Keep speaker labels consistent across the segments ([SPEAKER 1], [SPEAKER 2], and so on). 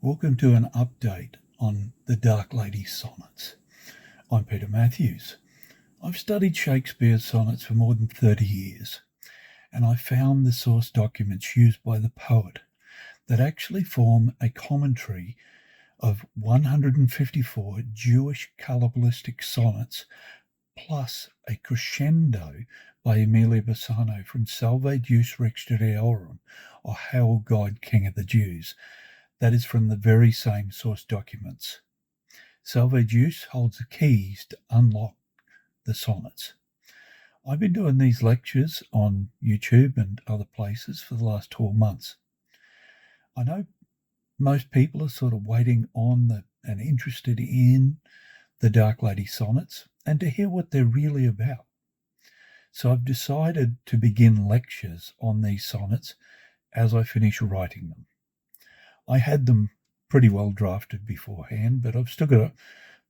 [SPEAKER 1] Welcome to an update on the Dark Lady Sonnets. I'm Peter Matthews. I've studied Shakespeare's sonnets for more than 30 years, and I found the source documents used by the poet that actually form a commentary of 154 Jewish Kabbalistic sonnets, plus a crescendo by Emilio Bassano from Salve, Deus Rex Judaeorum, or Hail God, King of the Jews. That is from the very same source documents. Salve Deus holds the keys to unlock the sonnets. I've been doing these lectures on YouTube and other places for the last 12 months. I know most people are sort of waiting on and interested in the Dark Lady Sonnets and to hear what they're really about. So I've decided to begin lectures on these sonnets as I finish writing them. I had them pretty well drafted beforehand, but I've still got to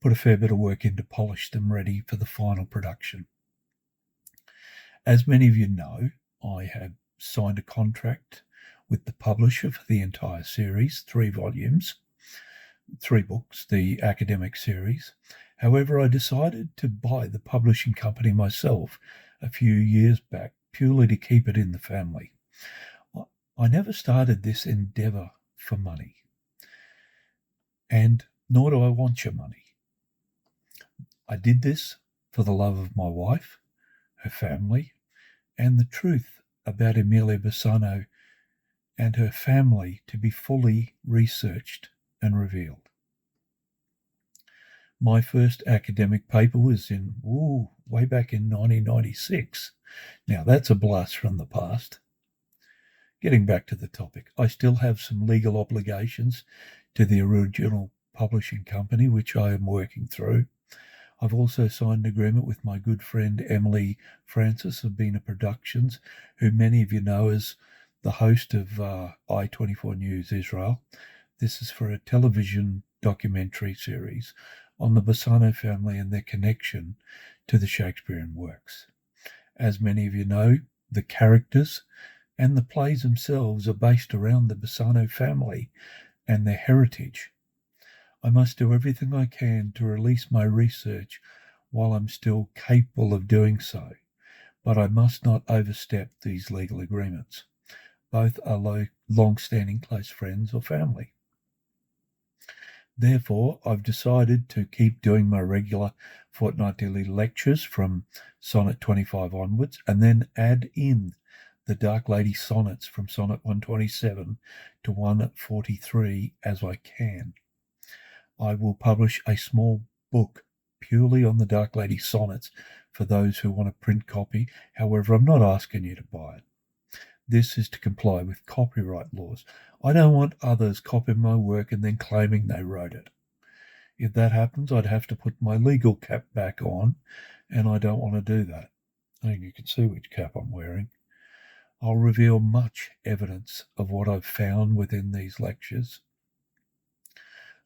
[SPEAKER 1] put a fair bit of work in to polish them ready for the final production. As many of you know, I have signed a contract with the publisher for the entire series, 3 volumes, 3 books, the academic series. However, I decided to buy the publishing company myself a few years back, purely to keep it in the family. I never started this endeavour for money, and nor do I want your money. I did this for the love of my wife, her family, and the truth about Emilia Bassano and her family to be fully researched and revealed. My first academic paper was way back in 1996. Now that's a blast from the past. Getting back to the topic, I still have some legal obligations to the original publishing company, which I am working through. I've also signed an agreement with my good friend Emily Francis of Bina Productions, who many of you know as the host of I24 News Israel. This is for a television documentary series on the Bassano family and their connection to the Shakespearean works. As many of you know, the characters and the plays themselves are based around the Bassano family and their heritage. I must do everything I can to release my research while I'm still capable of doing so, but I must not overstep these legal agreements. Both are long-standing close friends or family. Therefore, I've decided to keep doing my regular fortnightly lectures from Sonnet 25 onwards, and then add in the Dark Lady Sonnets from Sonnet 127 to 143 as I can. I will publish a small book purely on the Dark Lady Sonnets for those who want a print copy. However, I'm not asking you to buy it. This is to comply with copyright laws. I don't want others copying my work and then claiming they wrote it. If that happens, I'd have to put my legal cap back on, and I don't want to do that. I think you can see which cap I'm wearing. I'll reveal much evidence of what I've found within these lectures.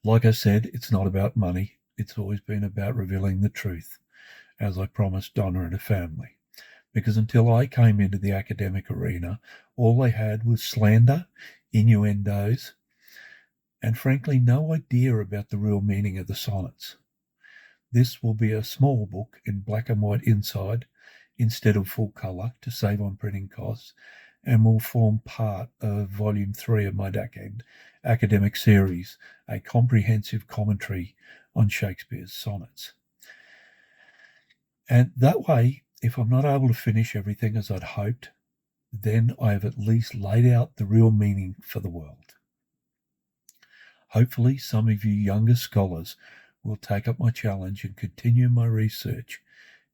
[SPEAKER 1] Like I said, it's not about money. It's always been about revealing the truth, as I promised Donna and her family. Because until I came into the academic arena, all they had was slander, innuendos, and frankly no idea about the real meaning of the sonnets. This will be a small book in black and white inside instead of full colour to save on printing costs, and will form part of Volume 3 of my academic series, a comprehensive commentary on Shakespeare's sonnets. And that way, if I'm not able to finish everything as I'd hoped, then I have at least laid out the real meaning for the world. Hopefully, some of you younger scholars will take up my challenge and continue my research,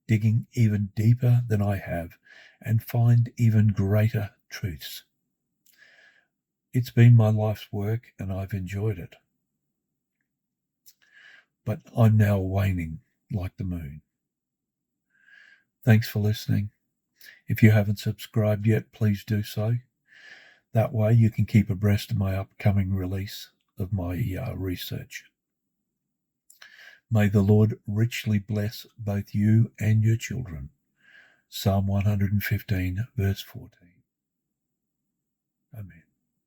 [SPEAKER 1] digging even deeper than I have, and find even greater truths. It's been my life's work, and I've enjoyed it. But I'm now waning like the moon. Thanks for listening. If you haven't subscribed yet, please do so. That way you can keep abreast of my upcoming release of my research. May the Lord richly bless both you and your children. Psalm 115, verse 14. Amen.